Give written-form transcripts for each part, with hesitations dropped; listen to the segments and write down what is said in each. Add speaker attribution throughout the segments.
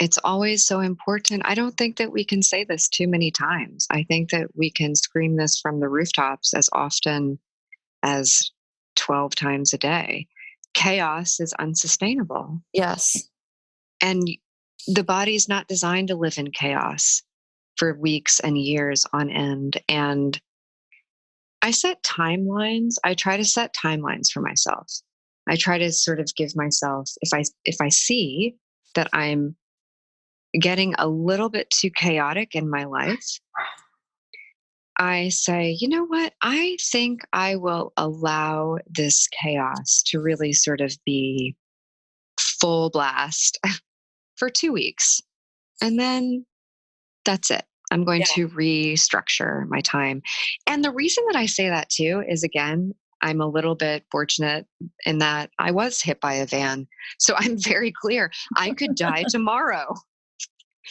Speaker 1: it's always so important. I don't think that we can say this too many times. I think that we can scream this from the rooftops as often as 12 times a day. Chaos is unsustainable.
Speaker 2: Yes.
Speaker 1: And the body's not designed to live in chaos for weeks and years on end. And I set timelines. I try to set timelines for myself. I try to sort of give myself, if I see that I'm getting a little bit too chaotic in my life, I say, you know what? I think I will allow this chaos to really sort of be full blast for 2 weeks. And then that's it. I'm going to restructure my time. And the reason that I say that too is, again, I'm a little bit fortunate in that I was hit by a van. So I'm very clear I could die tomorrow.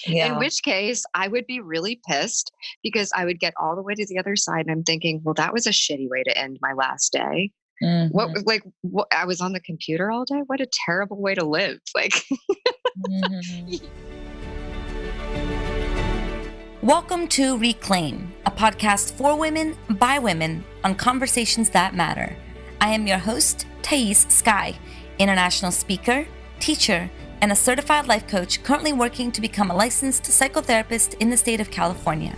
Speaker 1: In which case I would be really pissed because I would get all the way to the other side and I'm thinking, well, that was a shitty way to end my last day. What, I was on the computer all day. What a terrible way to live.
Speaker 2: Welcome to Reclaim, a podcast for women by women on conversations that matter. I am your host, Thais Sky, international speaker, teacher, and a certified life coach currently working to become a licensed psychotherapist in the state of California.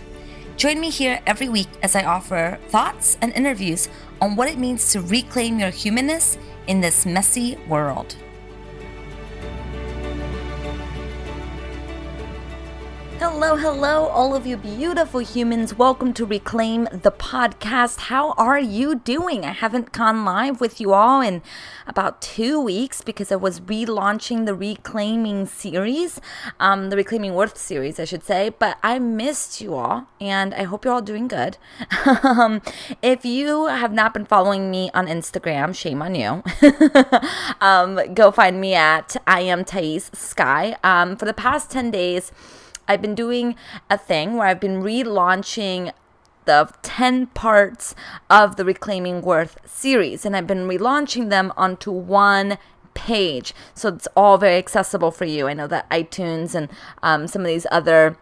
Speaker 2: Join me here every week as I offer thoughts and interviews on what it means to reclaim your humanness in this messy world. Hello, all of you beautiful humans. Welcome to Reclaim the podcast. How are you doing? I haven't gone live with you all in about 2 weeks because I was relaunching the Reclaiming series, the Reclaiming Worth series, I should say, but I missed you all and I hope you're all doing good. If you have not been following me on Instagram, shame on you. Go find me at I am Thais Sky. For the past 10 days, I've been doing a thing where I've been relaunching the 10 parts of the Reclaiming Worth series, and I've been relaunching them onto one page. So it's all very accessible for you. I know that iTunes and some of these other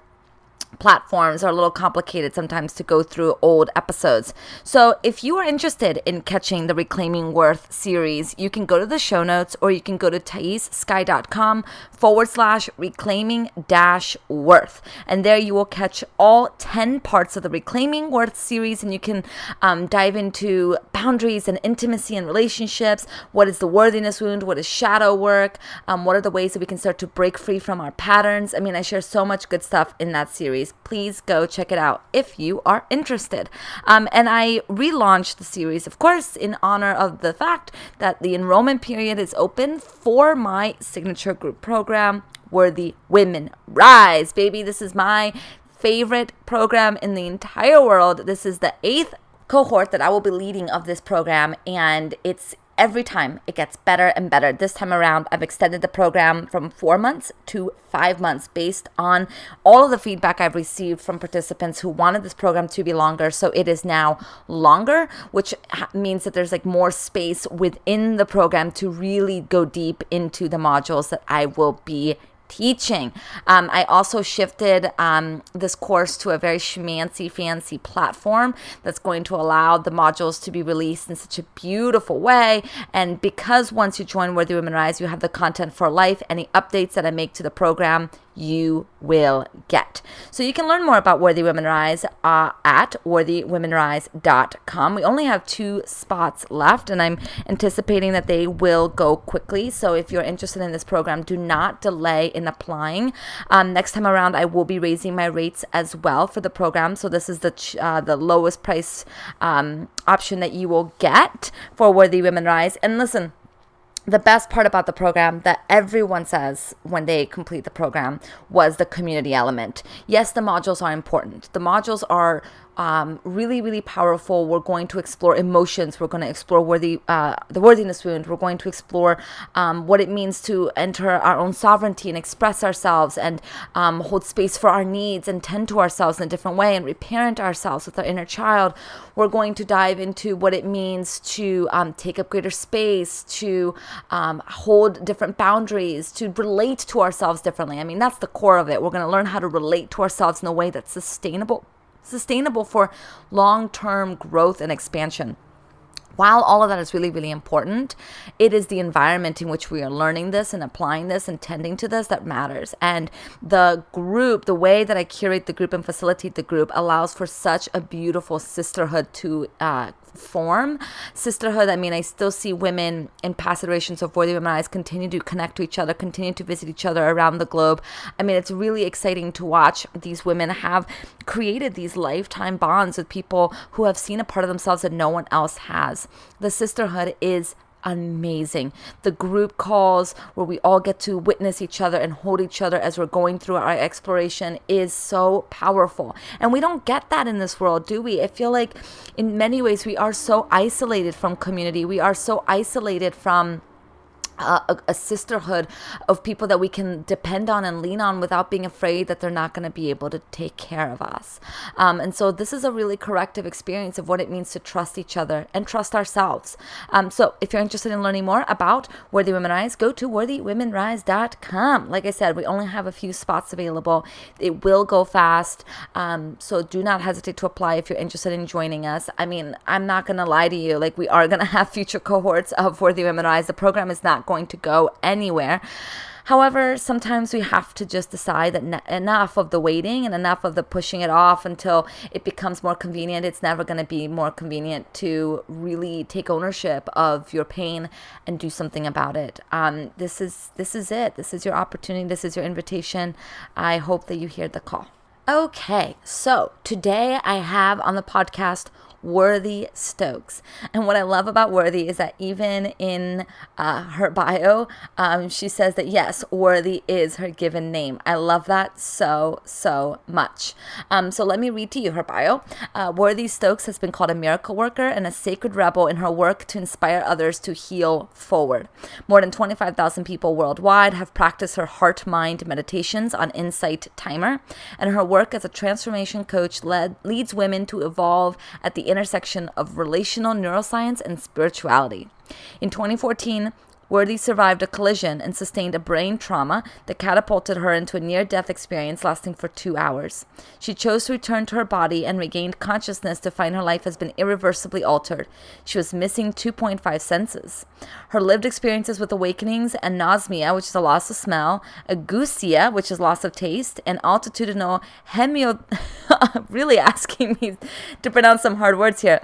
Speaker 2: platforms are a little complicated sometimes to go through old episodes. So if you are interested in catching the Reclaiming Worth series, you can go to the show notes or you can go to thaissky.com/reclaiming-worth. And there you will catch all 10 parts of the Reclaiming Worth series, and you can dive into boundaries and intimacy and relationships. What is the worthiness wound? What is shadow work? What are the ways that we can start to break free from our patterns? I mean, I share so much good stuff in that series. Please go check it out if you are interested. And I relaunched the series, of course, in honor of the fact that the enrollment period is open for my signature group program, Worthy Women Rise. Baby, this is my favorite program in the entire world. This is the 8th cohort that I will be leading of this program, and it's every time it gets better and better. This time around, I've extended the program from 4 months to 5 months based on all of the feedback I've received from participants who wanted this program to be longer. So it is now longer, which means that there's more space within the program to really go deep into the modules that I will be teaching. I also shifted this course to a very schmancy, fancy platform that's going to allow the modules to be released in such a beautiful way. And because once you join Worthy Women Rise, you have the content for life. Any updates that I make to the program, you will get. So you can learn more about Worthy Women Rise at worthywomenrise.com. We only have 2 spots left, and I'm anticipating that they will go quickly. So if you're interested in this program, do not delay in applying. Next time around, I will be raising my rates as well for the program. So this is the lowest price option that you will get for Worthy Women Rise. And listen, the best part about the program that everyone says when they complete the program was the community element. Yes, the modules are important. The modules are really, really powerful. We're going to explore emotions. We're going to explore the worthiness wound. We're going to explore what it means to enter our own sovereignty and express ourselves and hold space for our needs and tend to ourselves in a different way and reparent ourselves with our inner child. We're going to dive into what it means to take up greater space, to hold different boundaries, to relate to ourselves differently. I mean, that's the core of it. We're going to learn how to relate to ourselves in a way that's sustainable for long-term growth and expansion. While all of that is really, really important, it is the environment in which we are learning this and applying this and tending to this that matters. And the group, the way that I curate the group and facilitate the group allows for such a beautiful sisterhood to form. Sisterhood, I mean, I still see women in past iterations of Worthy Women Rise continue to connect to each other, continue to visit each other around the globe. I mean, it's really exciting to watch these women have created these lifetime bonds with people who have seen a part of themselves that no one else has. The sisterhood is amazing. The group calls where we all get to witness each other and hold each other as we're going through our exploration is so powerful. And we don't get that in this world, do we? I feel like in many ways we are so isolated from community. We are so isolated from a sisterhood of people that we can depend on and lean on without being afraid that they're not going to be able to take care of us. And so this is a really corrective experience of what it means to trust each other and trust ourselves. So if you're interested in learning more about Worthy Women Rise, go to worthywomenrise.com. Like I said, we only have a few spots available. It will go fast. So do not hesitate to apply if you're interested in joining us. I mean, I'm not going to lie to you. Like, we are going to have future cohorts of Worthy Women Rise. The program is not going to go anywhere. However, sometimes we have to just decide that enough of the waiting and enough of the pushing it off until it becomes more convenient. It's never going to be more convenient to really take ownership of your pain and do something about it. This is it. This is your opportunity. This is your invitation. I hope that you hear the call. Okay, so today I have on the podcast Worthy Stokes. And what I love about Worthy is that even in her bio, she says that yes, Worthy is her given name. I love that so much. So let me read to you her bio. Worthy Stokes has been called a miracle worker and a sacred rebel in her work to inspire others to heal forward. More than 25,000 people worldwide have practiced her heart-mind meditations on Insight Timer, and her work as a transformation coach leads women to evolve at the intersection of relational neuroscience and spirituality. In 2014, Worthy survived a collision and sustained a brain trauma that catapulted her into a near-death experience lasting for 2 hours. She chose to return to her body and regained consciousness to find her life has been irreversibly altered. She was missing 2.5 senses. Her lived experiences with awakenings, anosmia, which is a loss of smell, ageusia, which is loss of taste, and altitudinal really asking me to pronounce some hard words here.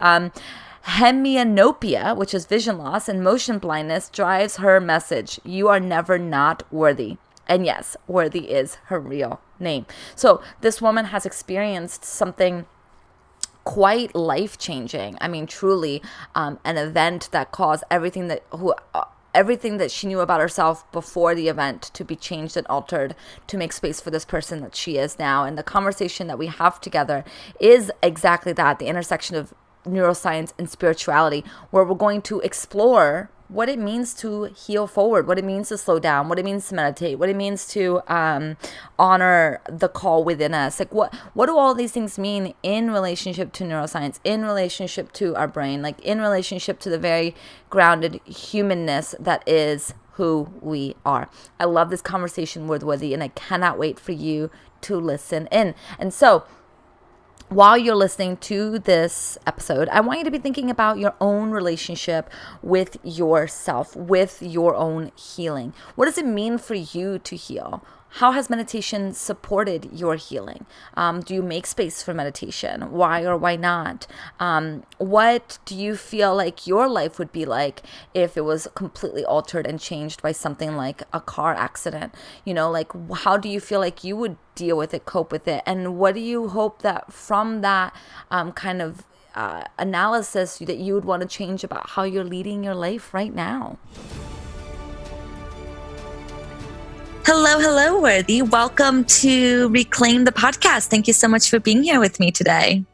Speaker 2: Hemianopia, which is vision loss, and motion blindness drives her message. You are never not worthy. And yes, Worthy is her real name. So this woman has experienced something quite life-changing. I mean, truly an event that caused everything that she knew about herself before the event to be changed and altered to make space for this person that she is now. And the conversation that we have together is exactly that, the intersection of neuroscience and spirituality, where we're going to explore what it means to heal forward, what it means to slow down, what it means to meditate, what it means to honor the call within us. Like, what do all these things mean in relationship to neuroscience, in relationship to our brain, like in relationship to the very grounded humanness that is who we are. I love this conversation with Worthy, and I cannot wait for you to listen in. And so, while you're listening to this episode, I want you to be thinking about your own relationship with yourself, with your own healing. What does it mean for you to heal? How has meditation supported your healing? Do you make space for meditation? Why or why not? What do you feel like your life would be like if it was completely altered and changed by something like a car accident? You know, like, how do you feel like you would deal with it, cope with it? And what do you hope that from that kind of analysis that you would want to change about how you're leading your life right now?
Speaker 3: Hello, Worthy. Welcome to Reclaim the Podcast. Thank you so much for being here with me today.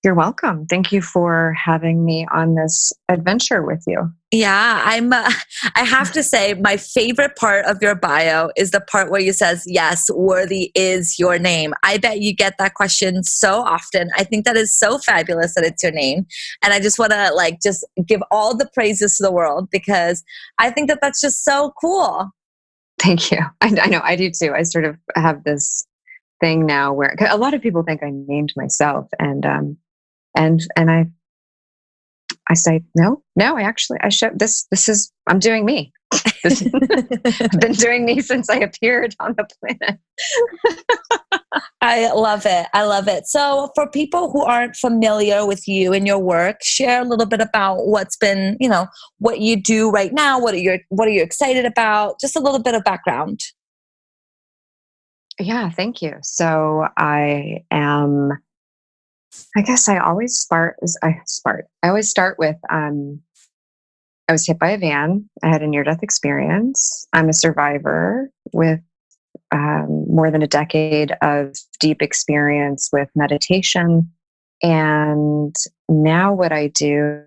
Speaker 1: You're welcome. Thank you for having me on this adventure with you.
Speaker 2: Yeah, I have to say, my favorite part of your bio is the part where you says, "Yes, Worthy is your name." I bet you get that question so often. I think that is so fabulous that it's your name, and I just want to like just give all the praises to the world because I think that that's just so cool.
Speaker 1: Thank you. I know I do too. I sort of have this thing now where 'cause a lot of people think I named myself, and I say no. I show this. This is I'm doing me. I've been doing me since I appeared on the planet.
Speaker 2: I love it. I love it. So, for people who aren't familiar with you and your work, share a little bit about what's been, what you do right now. What are you excited about? Just a little bit of background.
Speaker 1: Yeah, thank you. So I am. I guess I always start. I always start with. I was hit by a van. I had a near-death experience. I'm a survivor with more than a decade of deep experience with meditation. And now what I do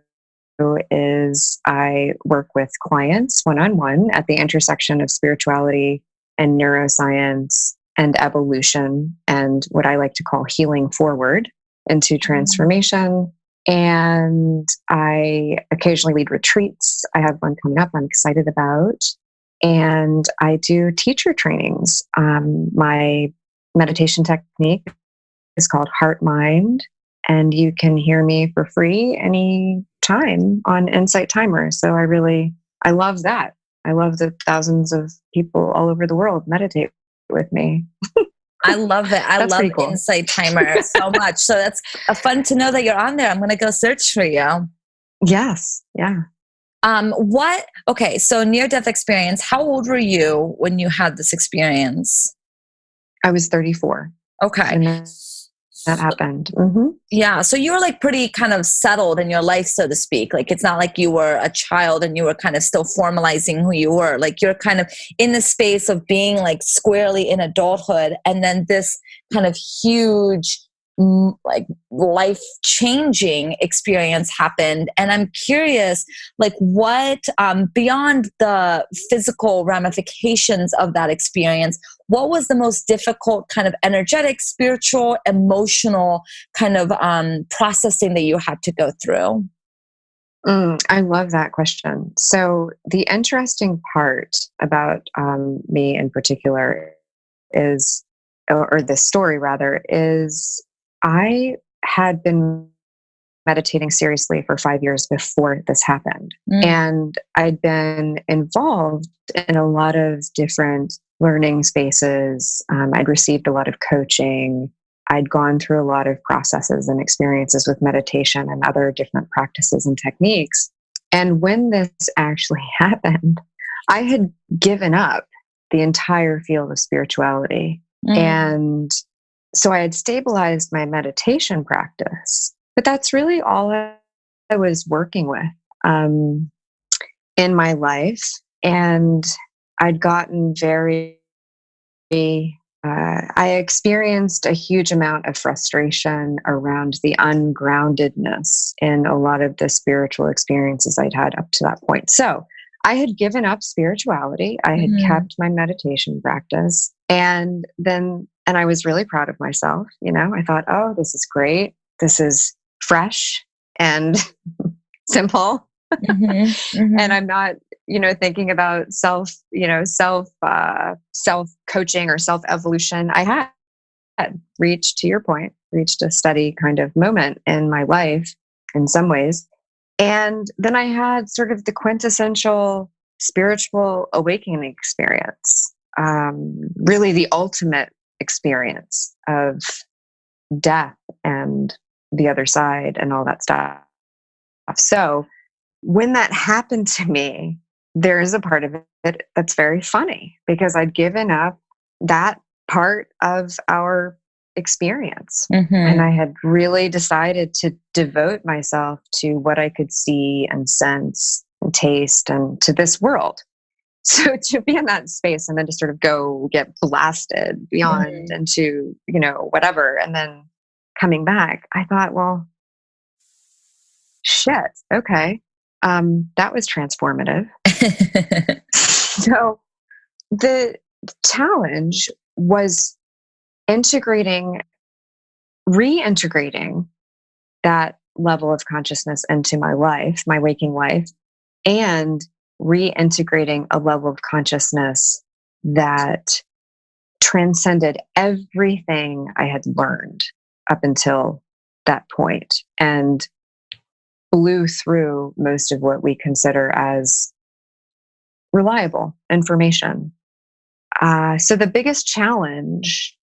Speaker 1: is I work with clients one-on-one at the intersection of spirituality and neuroscience and evolution and what I like to call healing forward into transformation. And I occasionally lead retreats. I have one coming up I'm excited about. And I do teacher trainings. My meditation technique is called Heart Mind, and you can hear me for free any time on Insight Timer. So I love that. I love that thousands of people all over the world meditate with me.
Speaker 2: I love it. I
Speaker 1: That's
Speaker 2: love
Speaker 1: pretty cool.
Speaker 2: Insight Timer so much. So that's fun to know that you're on there. I'm going to go search for you.
Speaker 1: Yes. Yeah.
Speaker 2: Okay, so near death experience. How old were you when you had this experience?
Speaker 1: I was 34.
Speaker 2: Okay.
Speaker 1: And that happened. Mm-hmm.
Speaker 2: Yeah, so you were like pretty kind of settled in your life, so to speak. Like it's not like you were a child and you were kind of still formalizing who you were. Like you're kind of in the space of being like squarely in adulthood, and then this kind of huge like life-changing experience happened. And I'm curious, like what beyond the physical ramifications of that experience, what was the most difficult kind of energetic, spiritual, emotional kind of processing that you had to go through?
Speaker 1: I love that question. So the interesting part about me in particular is, or this story rather, is I had been meditating seriously for 5 years before this happened. And I'd been involved in a lot of different learning spaces. I'd received a lot of coaching. I'd gone through a lot of processes and experiences with meditation and other different practices and techniques. And when this actually happened, I had given up the entire field of spirituality. And so I had stabilized my meditation practice, but that's really all I was working with in my life. And I'd gotten I experienced a huge amount of frustration around the ungroundedness in a lot of the spiritual experiences I'd had up to that point. So I had given up spirituality. I had kept my meditation practice. And I was really proud of myself. I thought, oh, this is great. This is fresh and simple. And I'm not, thinking about self coaching or self evolution. I had reached, to your point, reached a steady kind of moment in my life in some ways. And then I had sort of the quintessential spiritual awakening experience, really the ultimate experience of death and the other side and all that stuff. So when that happened to me, there is a part of it that's very funny because I'd given up that part of our experience. And I had really decided to devote myself to what I could see and sense and taste and to this world. So to be in that space and then to sort of go get blasted beyond into, whatever, and then coming back, I thought, well, Shit. Okay. That was transformative. So the challenge was reintegrating that level of consciousness into my life, my waking life, and reintegrating a level of consciousness that transcended everything I had learned up until that point and blew through most of what we consider as reliable information. So the biggest challenge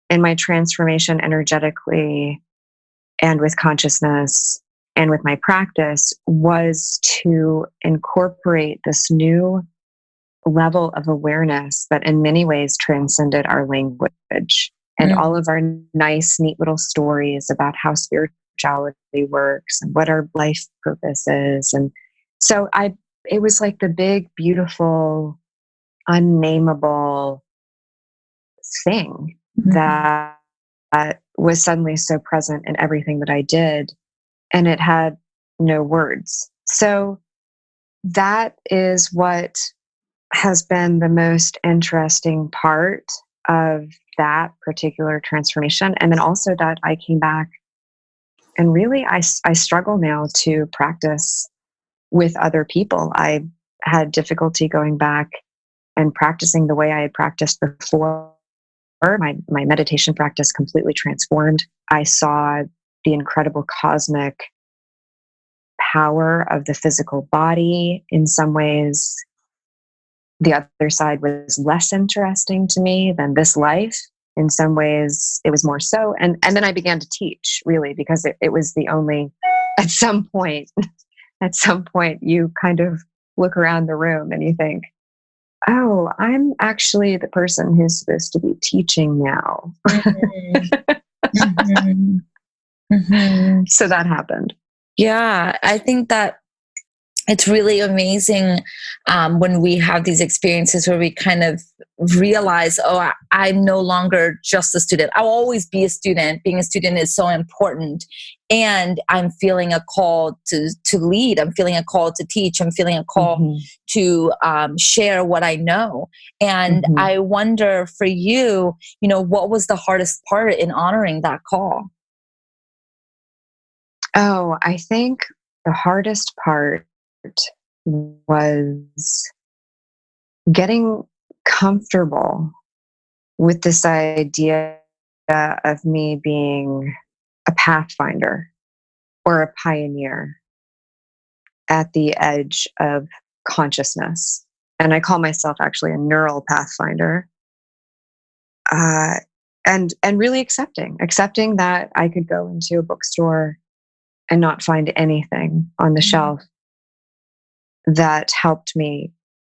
Speaker 1: in my transformation energetically and with consciousness and with my practice was to incorporate this new level of awareness that in many ways transcended our language and all of our nice, neat little stories about how spirituality works and what our life purpose is. And so it was like the big, beautiful, unnameable thing that was suddenly so present in everything that I did, and it had no words. So that is what has been the most interesting part of that particular transformation. And then also that I came back and really I struggle now to practice with other people. I had difficulty going back and practicing the way I had practiced before. My meditation practice completely transformed. I saw the incredible cosmic power of the physical body. In some ways, the other side was less interesting to me than this life. In some ways, it was more so. And then I began to teach, really, because it was the only, at some point, you kind of look around the room and you think, oh, I'm actually the person who's supposed to be teaching now. So that happened.
Speaker 2: Yeah, I think that it's really amazing when we have these experiences where we kind of realize, oh, I'm no longer just a student. I'll always be a student. Being a student is so important. And I'm feeling a call to lead. I'm feeling a call to teach. I'm feeling a call to share what I know. And I wonder for you, what was the hardest part in honoring that call?
Speaker 1: Oh, I think the hardest part was getting comfortable with this idea of me being a pathfinder or a pioneer at the edge of consciousness. And I call myself actually a neural pathfinder. And really accepting that I could go into a bookstore and not find anything on the shelf that helped me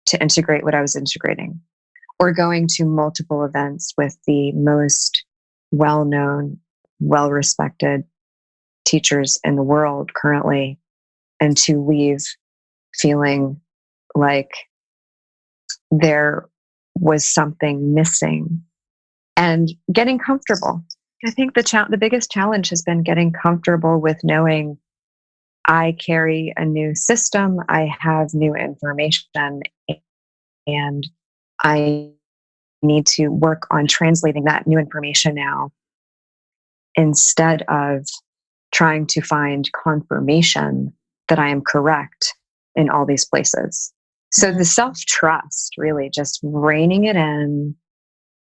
Speaker 1: to integrate what I was integrating, or going to multiple events with the most well-known, well-respected teachers in the world currently, and to leave feeling like there was something missing, and getting comfortable. I think the biggest challenge has been getting comfortable with knowing I carry a new system, I have new information, and I need to work on translating that new information now instead of trying to find confirmation that I am correct in all these places. So the self-trust, really just reining it in,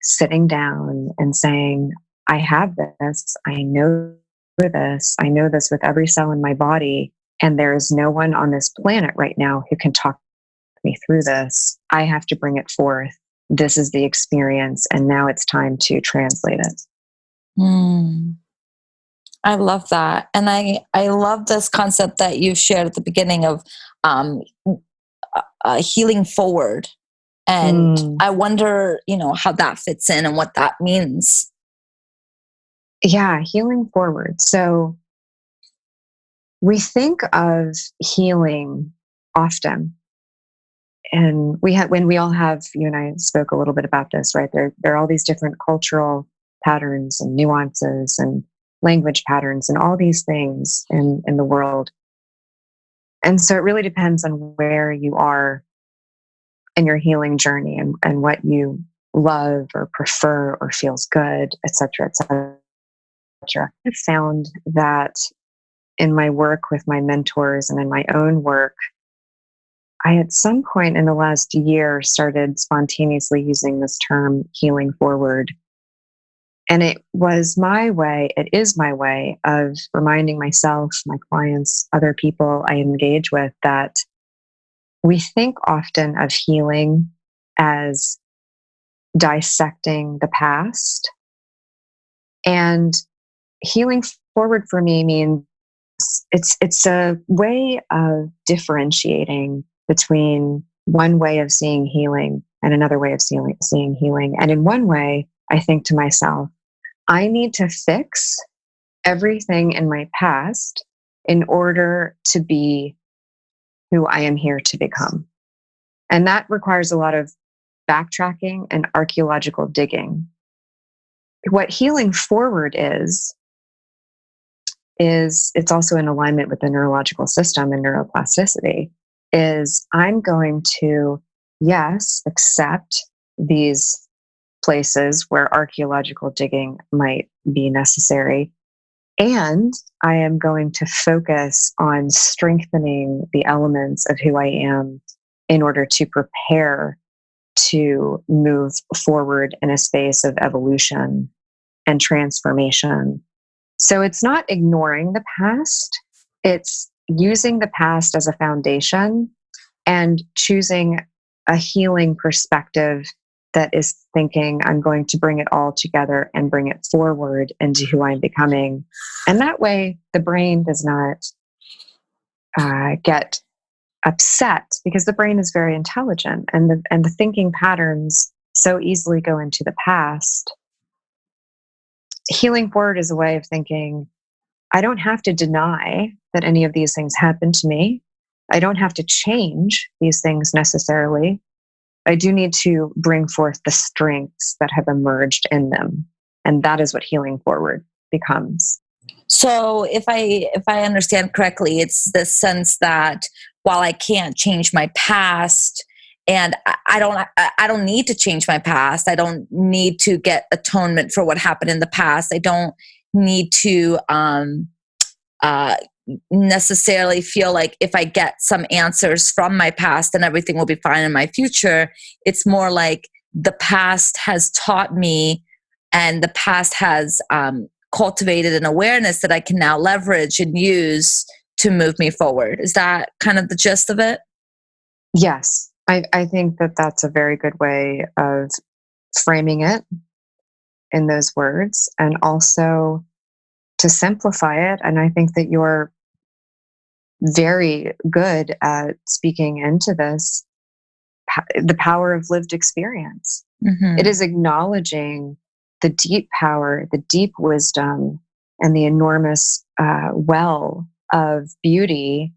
Speaker 1: sitting down and saying, I have this, I know this with every cell in my body, and there is no one on this planet right now who can talk me through this. I have to bring it forth. This is the experience, and now it's time to translate it.
Speaker 2: I love that. And I love this concept that you shared at the beginning of healing forward. And I wonder, how that fits in and what that means.
Speaker 1: Yeah, healing forward. So we think of healing often. And when we all have, you and I spoke a little bit about this, right? There are all these different cultural patterns and nuances and language patterns and all these things in the world. And so it really depends on where you are in your healing journey and what you love or prefer or feels good, et cetera, et cetera. I've found that in my work with my mentors and in my own work, I at some point in the last year started spontaneously using this term healing forward. And it is my way of reminding myself, my clients, other people I engage with that we think often of healing as dissecting the past. And healing forward for me means it's a way of differentiating between one way of seeing healing and another way of seeing healing. And in one way, I think to myself, I need to fix everything in my past in order to be who I am here to become. And that requires a lot of backtracking and archaeological digging. What healing forward is it's also in alignment with the neurological system and neuroplasticity, is I'm going to, yes, accept these places where archaeological digging might be necessary. And I am going to focus on strengthening the elements of who I am in order to prepare to move forward in a space of evolution and transformation. So it's not ignoring the past, it's using the past as a foundation and choosing a healing perspective that is thinking, I'm going to bring it all together and bring it forward into who I'm becoming. And that way, the brain does not get upset, because the brain is very intelligent, and the thinking patterns so easily go into the past. Healing forward is a way of thinking, I don't have to deny that any of these things happened to me. I don't have to change these things necessarily. I do need to bring forth the strengths that have emerged in them. And that is what healing forward becomes.
Speaker 2: So if I understand correctly, it's the sense that while I can't change my past, and I don't need to change my past. I don't need to get atonement for what happened in the past. I don't need to necessarily feel like if I get some answers from my past, then everything will be fine in my future. It's more like the past has taught me, and the past has cultivated an awareness that I can now leverage and use to move me forward. Is that kind of the gist of it?
Speaker 1: Yes, I think that that's a very good way of framing it in those words, and also to simplify it. And I think that you're very good at speaking into this, the power of lived experience.
Speaker 2: Mm-hmm.
Speaker 1: It is acknowledging the deep power, the deep wisdom, and the enormous well of beauty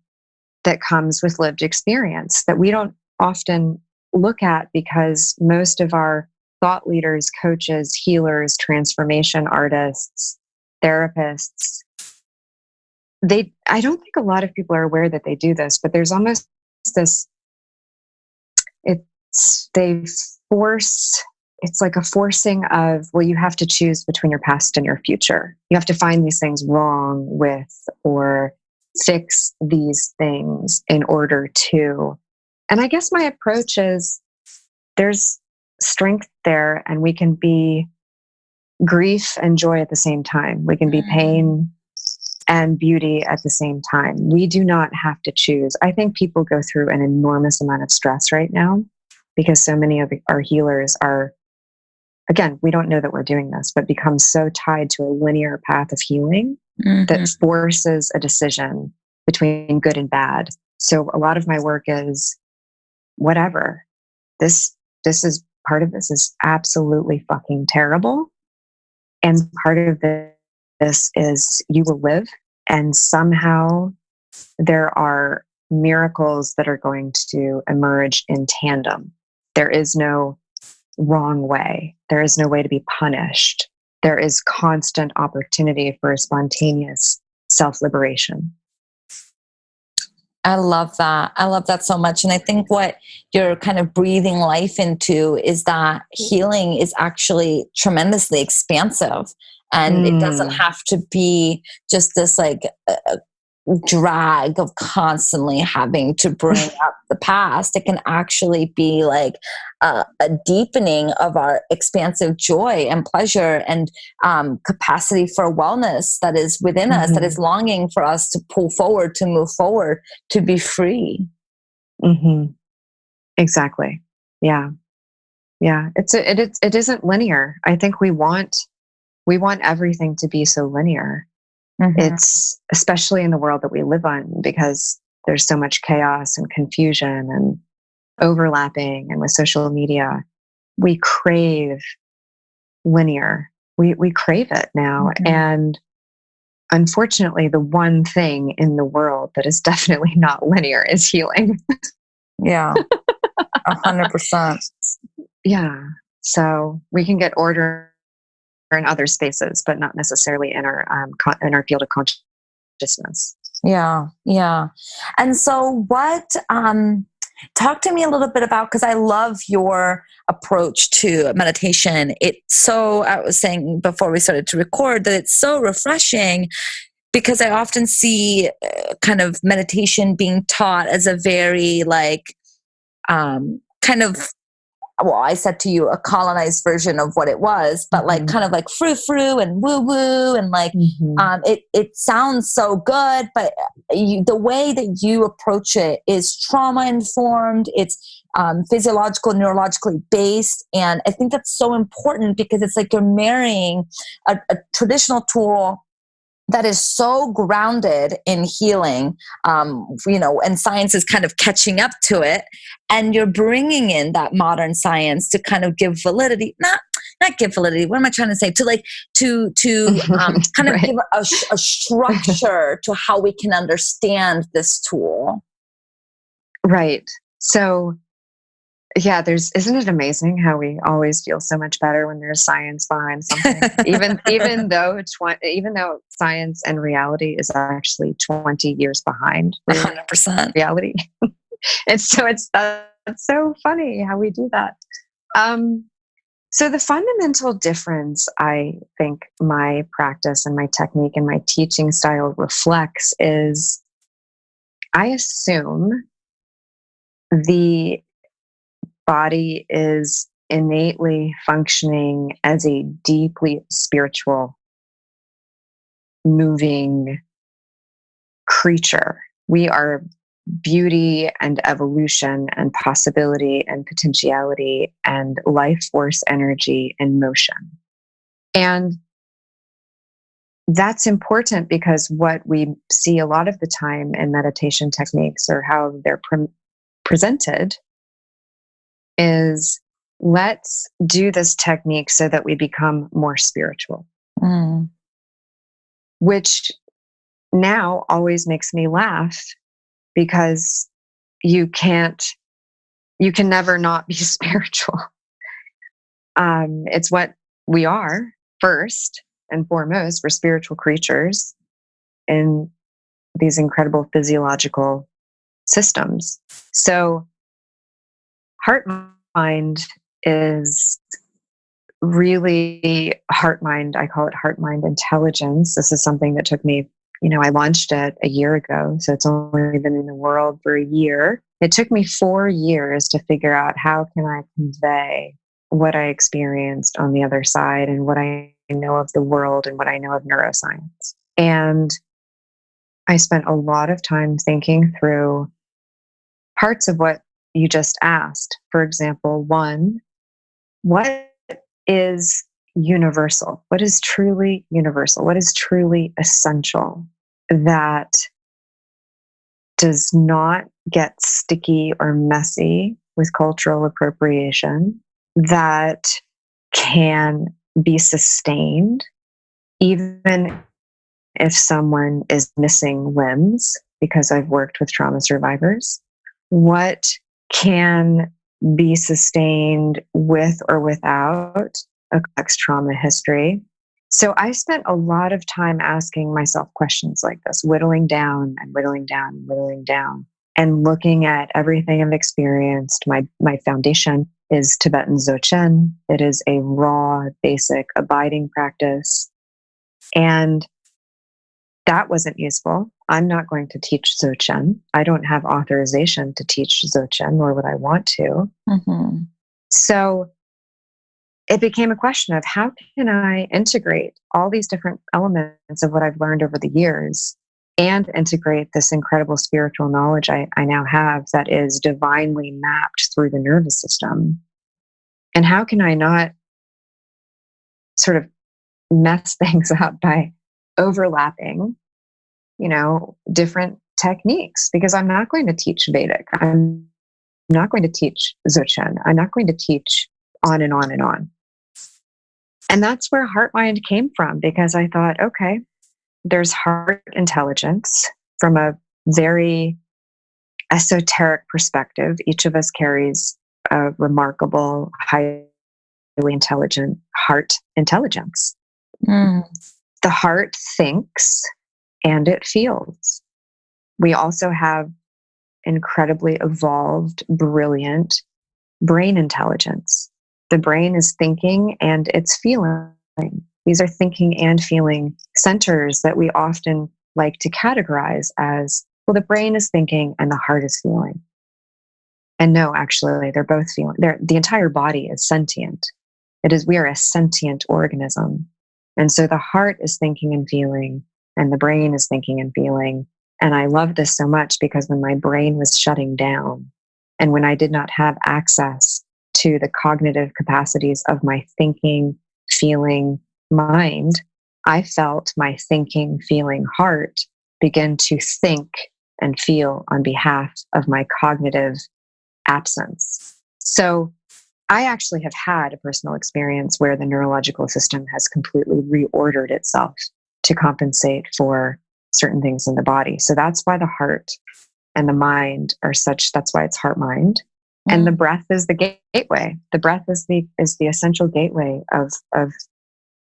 Speaker 1: that comes with lived experience that we don't often look at, because most of our thought leaders, coaches, healers, transformation artists, therapists, I don't think a lot of people are aware that they do this, but there's almost this, it's like a forcing of, well, you have to choose between your past and your future. You have to find these things wrong with, or fix these things in order to. And I guess my approach is, there's strength there, and we can be grief and joy at the same time. We can be pain and beauty at the same time. We do not have to choose. I think people go through an enormous amount of stress right now, because so many of our healers are, again, we don't know that we're doing this, but become so tied to a linear path of healing that forces a decision between good and bad. So a lot of my work is, whatever, this is part of this is absolutely fucking terrible. And part of this is you will live, and somehow there are miracles that are going to emerge in tandem. There is no wrong way. There is no way to be punished. There is constant opportunity for a spontaneous self-liberation.
Speaker 2: I love that. I love that so much. And I think what you're kind of breathing life into is that healing is actually tremendously expansive. And it doesn't
Speaker 1: Mm.
Speaker 2: have to be just this like drag of constantly having to bring up the past. It can actually be like a deepening of our expansive joy and pleasure and capacity for wellness that is within us, that is longing for us to pull forward, to move forward, to be free.
Speaker 1: Mm-hmm. Exactly. Yeah. Yeah. It isn't linear. I think we want everything to be so linear.
Speaker 2: Mm-hmm.
Speaker 1: It's especially in the world that we live on, because there's so much chaos and confusion and overlapping, and with social media, we crave linear. We crave it now.
Speaker 2: Mm-hmm.
Speaker 1: And unfortunately, the one thing in the world that is definitely not linear is healing.
Speaker 2: Yeah, 100%.
Speaker 1: Yeah. So we can get order in other spaces, but not necessarily in our field of consciousness.
Speaker 2: Yeah, yeah. And so talk to me a little bit about, because I love your approach to meditation. I was saying before we started to record that it's so refreshing, because I often see kind of meditation being taught as a very like kind of, well, I said to you, a colonized version of what it was, but like kind of like frou frou and woo woo, and like it sounds so good, but the way that you approach it is trauma informed. It's physiological, neurologically based, and I think that's so important, because it's like you're marrying a traditional tool that is so grounded in healing, and science is kind of catching up to it, and you're bringing in that modern science to kind of give validity, not give validity. What am I trying to say? To like to kind of
Speaker 1: Right.
Speaker 2: give a structure to how we can understand this tool.
Speaker 1: Right. So yeah, isn't it amazing how we always feel so much better when there's science behind something, even though science and reality is actually 20 years behind
Speaker 2: 100%.
Speaker 1: reality. That's so funny how we do that. So the fundamental difference I think my practice and my technique and my teaching style reflects is, I assume the body is innately functioning as a deeply spiritual, moving creature. We are beauty and evolution and possibility and potentiality and life force energy in motion. And that's important, because what we see a lot of the time in meditation techniques, or how they're presented, is, let's do this technique so that we become more spiritual. Which now always makes me laugh, because you can never not be spiritual. It's what we are first and foremost. We're spiritual creatures in these incredible physiological systems. So heart mind is really heart mind. I call it heart mind intelligence. This is something that took me, I launched it a year ago. So it's only been in the world for a year. It took me 4 years to figure out, how can I convey what I experienced on the other side, and what I know of the world, and what I know of neuroscience. And I spent a lot of time thinking through parts of what you just asked. For example, one, what is universal? What is truly universal? What is truly essential, that does not get sticky or messy with cultural appropriation, that can be sustained even if someone is missing limbs? Because I've worked with trauma survivors. What can be sustained with or without a complex trauma history? So I spent a lot of time asking myself questions like this, whittling down and whittling down and whittling down. and looking at everything I've experienced. My foundation is Tibetan Dzogchen. It is a raw, basic, abiding practice. And that wasn't useful. I'm not going to teach Dzogchen. I don't have authorization to teach Dzogchen, nor would I want to.
Speaker 2: Mm-hmm.
Speaker 1: So it became a question of how can I integrate all these different elements of what I've learned over the years and integrate this incredible spiritual knowledge I now have that is divinely mapped through the nervous system. And how can I not sort of mess things up by overlapping, different techniques? Because I'm not going to teach Vedic. I'm not going to teach Dzogchen. I'm not going to teach on and on and on. And that's where heart mind came from, because I thought, okay, there's heart intelligence from a very esoteric perspective. Each of us carries a remarkable, highly intelligent heart intelligence.
Speaker 2: Mm.
Speaker 1: The heart thinks and it feels. We also have incredibly evolved, brilliant brain intelligence. The brain is thinking and it's feeling. These are thinking and feeling centers that we often like to categorize as, well, the brain is thinking and the heart is feeling. And no, actually, they're both feeling. The entire body is sentient. We are a sentient organism. And so the heart is thinking and feeling, and the brain is thinking and feeling. And I love this so much because when my brain was shutting down and when I did not have access to the cognitive capacities of my thinking, feeling mind, I felt my thinking, feeling heart begin to think and feel on behalf of my cognitive absence. So I actually have had a personal experience where the neurological system has completely reordered itself to compensate for certain things in the body. So that's why the heart and the mind are such, that's why it's heart mind. And the breath is the gateway. The breath is the essential gateway of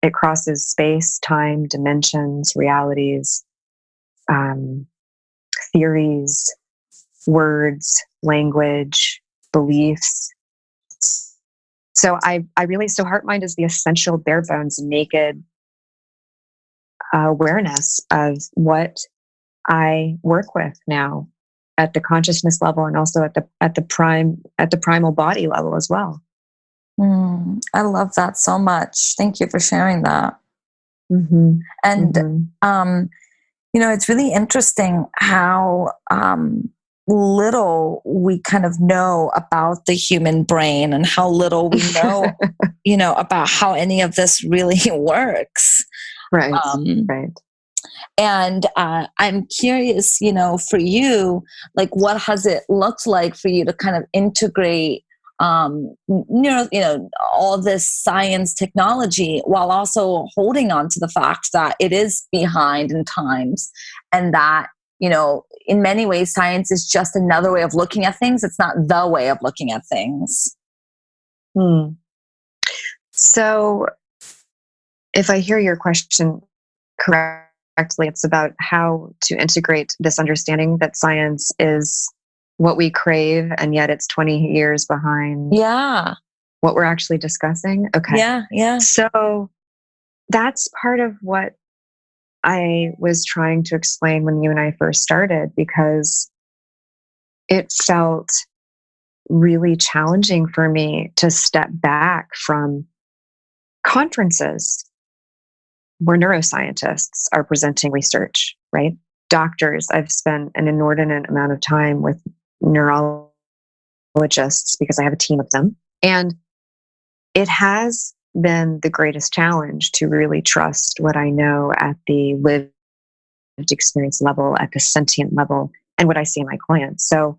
Speaker 1: it crosses space, time, dimensions, realities, theories, words, language, beliefs. So so heart mind is the essential, bare bones, naked awareness of what I work with now at the consciousness level, and also at the primal body level as well.
Speaker 2: I love that so much. Thank you for sharing that.
Speaker 1: Mm-hmm.
Speaker 2: And
Speaker 1: mm-hmm.
Speaker 2: It's really interesting how little we kind of know about the human brain, and how little we know, about how any of this really works.
Speaker 1: Right. Right.
Speaker 2: And I'm curious, for you, like, what has it looked like for you to kind of integrate, all this science technology, while also holding on to the fact that it is behind in times, and that, in many ways, science is just another way of looking at things. It's not the way of looking at things.
Speaker 1: So if I hear your question correctly, it's about how to integrate this understanding that science is what we crave, and yet it's 20 years behind what we're actually discussing. Okay.
Speaker 2: Yeah.
Speaker 1: So that's part of what I was trying to explain when you and I first started, because it felt really challenging for me to step back from conferences where neuroscientists are presenting research, right? Doctors, I've spent an inordinate amount of time with neurologists because I have a team of them. And it has been the greatest challenge to really trust what I know at the lived experience level, at the sentient level, and what I see in my clients. So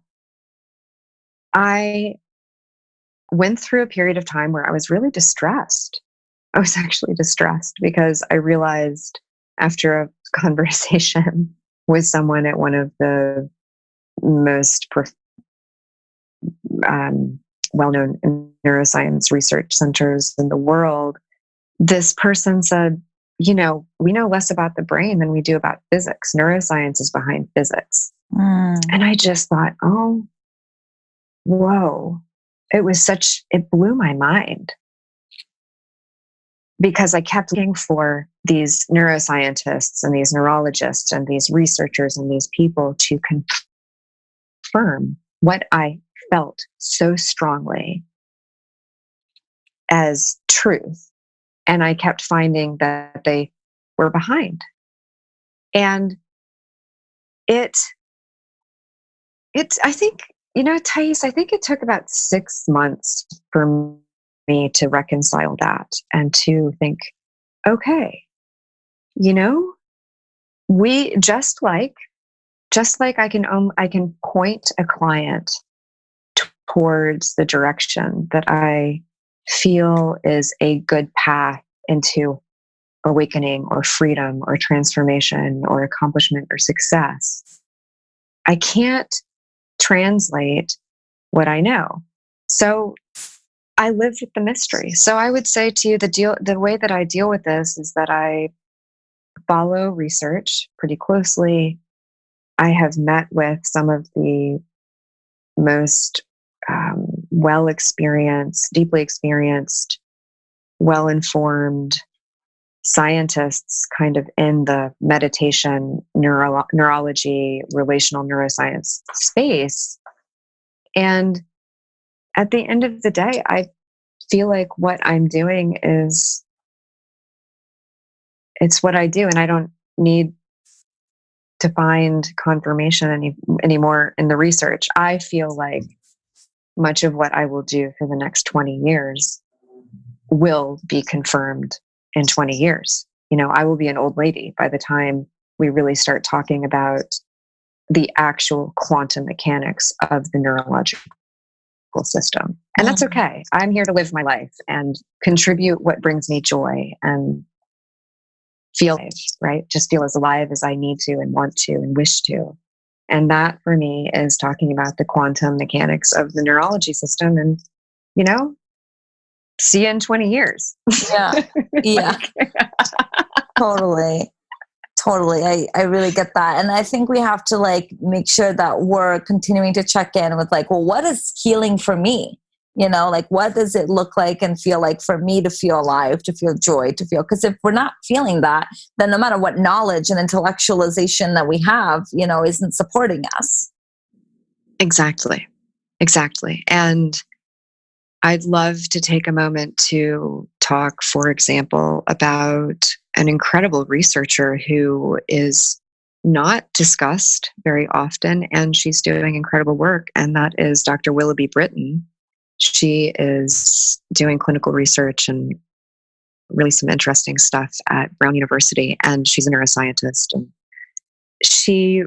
Speaker 1: I went through a period of time where I was really distressed. I was actually distressed because I realized, after a conversation with someone at one of the most well-known neuroscience research centers in the world, this person said, we know less about the brain than we do about physics. Neuroscience is behind physics. And I just thought, oh, whoa. It blew my mind because I kept looking for these neuroscientists and these neurologists and these researchers and these people to confirm what I felt so strongly as truth. And I kept finding that they were behind. And I think, Thais, I think it took about 6 months for me to reconcile that and to think, okay, we just like I can point a client towards the direction that I feel is a good path into awakening or freedom or transformation or accomplishment or success. I can't translate what I know. So I live with the mystery. So I would say to you, the way that I deal with this is that I follow research pretty closely. I have met with some of the most deeply experienced, well-informed scientists kind of in the meditation, neurology, relational neuroscience space. And at the end of the day, I feel like what I'm doing it's what I do. And I don't need to find confirmation anymore in the research. I feel like much of what I will do for the next 20 years will be confirmed in 20 years. I will be an old lady by the time we really start talking about the actual quantum mechanics of the neurological system. And that's okay. I'm here to live my life and contribute what brings me joy and feel alive, right? Just feel as alive as I need to and want to and wish to. And that for me is talking about the quantum mechanics of the neurology system. And, see you in 20 years.
Speaker 2: Yeah. Yeah. Totally. I really get that. And I think we have to make sure that we're continuing to check in with well, what is healing for me? What does it look like and feel like for me to feel alive, to feel joy, to feel, because if we're not feeling that, then no matter what knowledge and intellectualization that we have, isn't supporting us.
Speaker 1: Exactly. And I'd love to take a moment to talk, for example, about an incredible researcher who is not discussed very often, and she's doing incredible work, and that is Dr. Willoughby Brittney. She is doing clinical research and really some interesting stuff at Brown University, and she's a neuroscientist. And she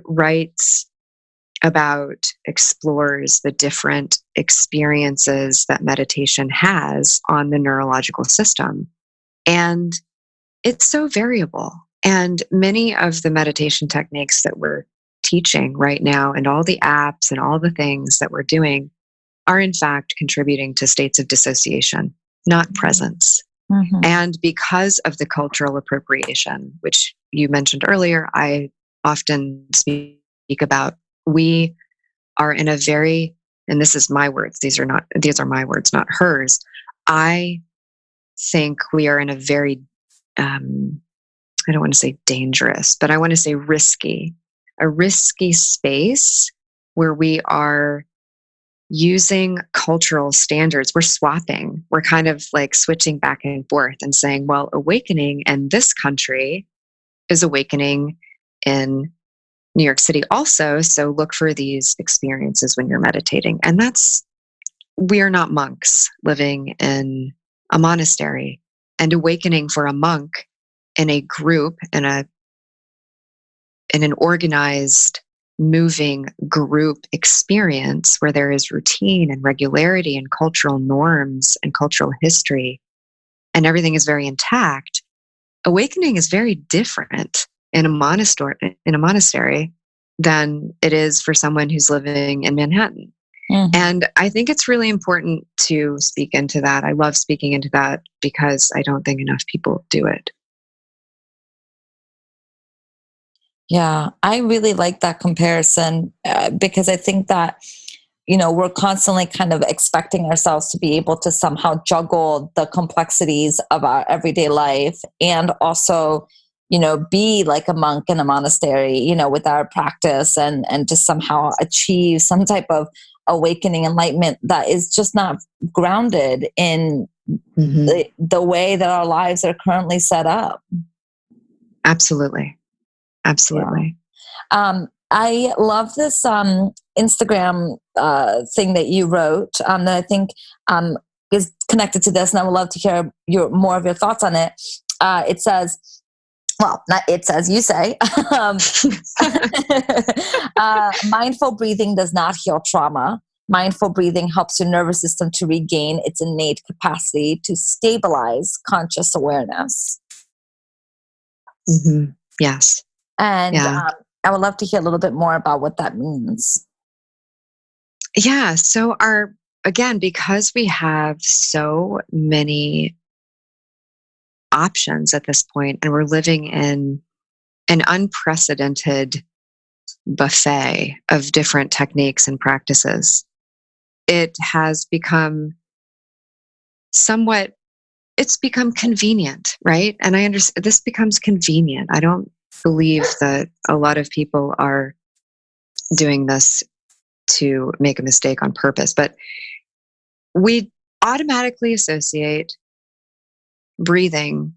Speaker 1: explores the different experiences that meditation has on the neurological system. And it's so variable. And many of the meditation techniques that we're teaching right now and all the apps and all the things that we're doing are in fact contributing to states of dissociation, not presence. Mm-hmm. And because of the cultural appropriation, which you mentioned earlier, I often speak about, we are in a very, and this is my words, these are my words, not hers. I think we are in a very, I don't want to say dangerous, but I want to say a risky space where we are using cultural standards. We're swapping. We're kind of switching back and forth and saying, well, awakening in this country is awakening in New York City also. So look for these experiences when you're meditating. And we are not monks living in a monastery. And awakening for a monk in a group, in an organized, moving group experience where there is routine and regularity and cultural norms and cultural history and everything is very intact, awakening is very different in a monastery than it is for someone who's living in Manhattan. Mm-hmm. And I think it's really important to speak into that. I love speaking into that because I don't think enough people do it.
Speaker 2: Yeah, I really like that comparison because I think that, we're constantly kind of expecting ourselves to be able to somehow juggle the complexities of our everyday life and also, be like a monk in a monastery, with our practice and just somehow achieve some type of awakening enlightenment that is just not grounded in
Speaker 1: Hmm.
Speaker 2: the way that our lives are currently set up.
Speaker 1: Absolutely.
Speaker 2: Yeah.
Speaker 1: Absolutely.
Speaker 2: I love this Instagram thing that you wrote that I think is connected to this, and I would love to hear more of your thoughts on it. It says, well, not it says, you say, um, mindful breathing does not heal trauma. Mindful breathing helps your nervous system to regain its innate capacity to stabilize conscious awareness.
Speaker 1: Hmm. Yes.
Speaker 2: And
Speaker 1: Yeah.
Speaker 2: I would love to hear a little bit more about what that means.
Speaker 1: Yeah. So again, because we have so many options at this point and we're living in an unprecedented buffet of different techniques and practices, it has become somewhat, it's become convenient, right? And I understand this becomes convenient. I don't believe that a lot of people are doing this to make a mistake on purpose, but we automatically associate breathing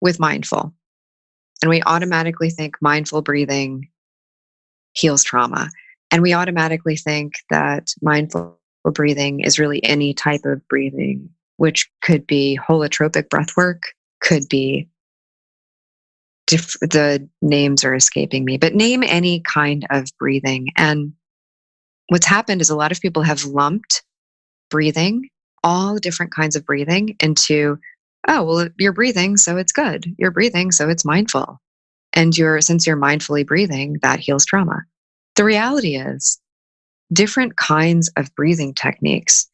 Speaker 1: with mindful. And we automatically think mindful breathing heals trauma. And we automatically think that mindful breathing is really any type of breathing, which could be holotropic breath work, could be the names are escaping me, but name any kind of breathing. And what's happened is a lot of people have lumped breathing, all different kinds of breathing, into, oh, well, you're breathing, so it's good. You're breathing, so it's mindful. And since you're mindfully breathing, that heals trauma. The reality is, different kinds of breathing techniques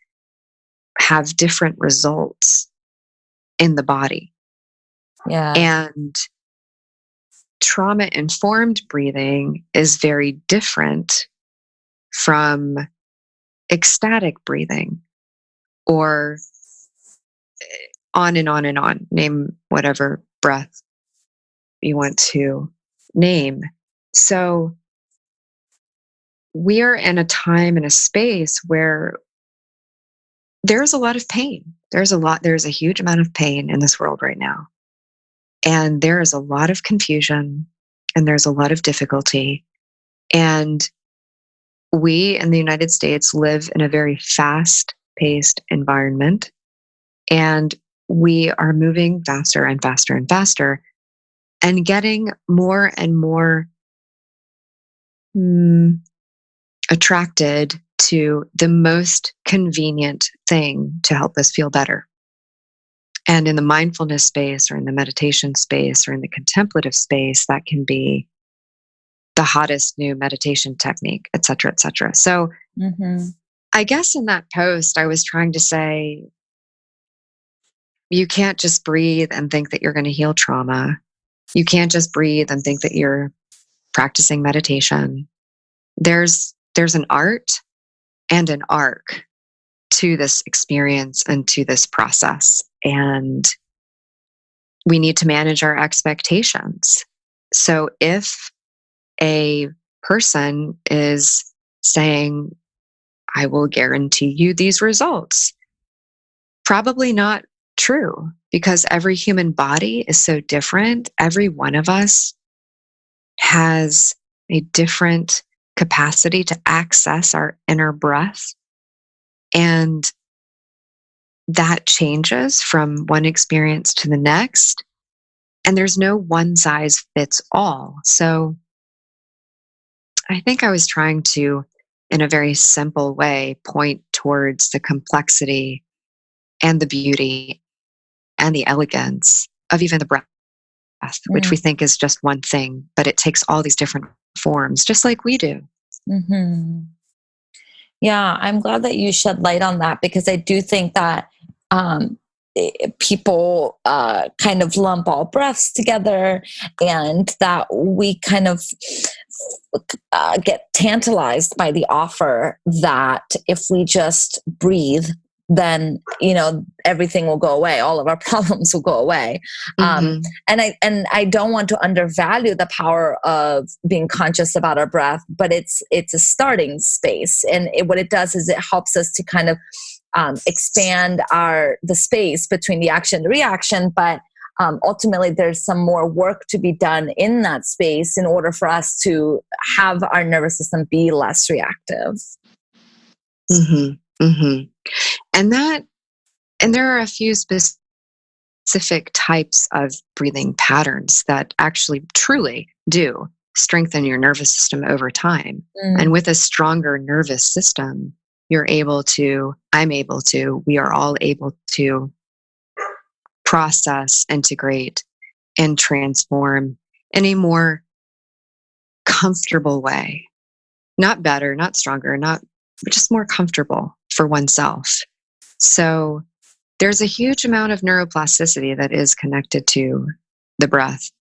Speaker 1: have different results in the body.
Speaker 2: Yeah.
Speaker 1: And trauma informed breathing is very different from ecstatic breathing, or on and on and on. Name whatever breath you want to name. So we're in a time and a space where there's a lot of pain. There's a huge amount of pain in this world right now. And there is a lot of confusion and there's a lot of difficulty. And we in the United States live in a very fast paced environment. And we are moving faster and faster and faster and getting more and more attracted to the most convenient thing to help us feel better. And in the mindfulness space or in the meditation space or in the contemplative space, that can be the hottest new meditation technique, et cetera, et cetera. So I guess in that post, I was trying to say, you can't just breathe and think that you're going to heal trauma. You can't just breathe and think that you're practicing meditation. There's an art and an arc to this experience and to this process. And we need to manage our expectations. So if a person is saying, I will guarantee you these results, probably not true, because every human body is so different. Every one of us has a different capacity to access our inner breath. And that changes from one experience to the next. And there's no one size fits all. So I think I was trying to, in a very simple way, point towards the complexity and the beauty and the elegance of even the breath, which we think is just one thing, but it takes all these different forms, just like we do.
Speaker 2: Yeah, I'm glad that you shed light on that because I do think that people kind of lump all breaths together, and that we kind of get tantalized by the offer that if we just breathe, then everything will go away, all of our problems will go away.
Speaker 1: Mm-hmm.
Speaker 2: And I don't want to undervalue the power of being conscious about our breath, but it's a starting space, and what it does is it helps us to kind of expand the space between the action and the reaction. But ultimately, there's some more work to be done in that space in order for us to have our nervous system be less reactive.
Speaker 1: Mm-hmm. Mm-hmm. And there are a few specific types of breathing patterns that actually truly do strengthen your nervous system over time. And with a stronger nervous system, we are all able to process, integrate, and transform in a more comfortable way. Not better, not stronger, but just more comfortable for oneself. So there's a huge amount of neuroplasticity that is connected to the breath.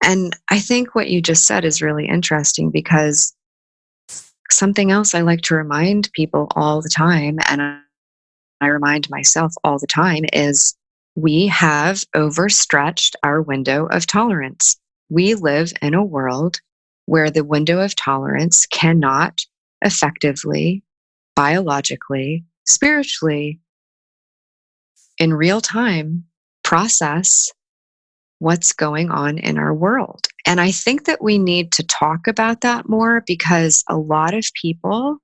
Speaker 1: And I think what you just said is really interesting, because something else I like to remind people all the time, and I remind myself all the time, is we have overstretched our window of tolerance. We live in a world where the window of tolerance cannot effectively, biologically, spiritually, in real time, process what's going on in our world. And I think that we need to talk about that more, because a lot of people,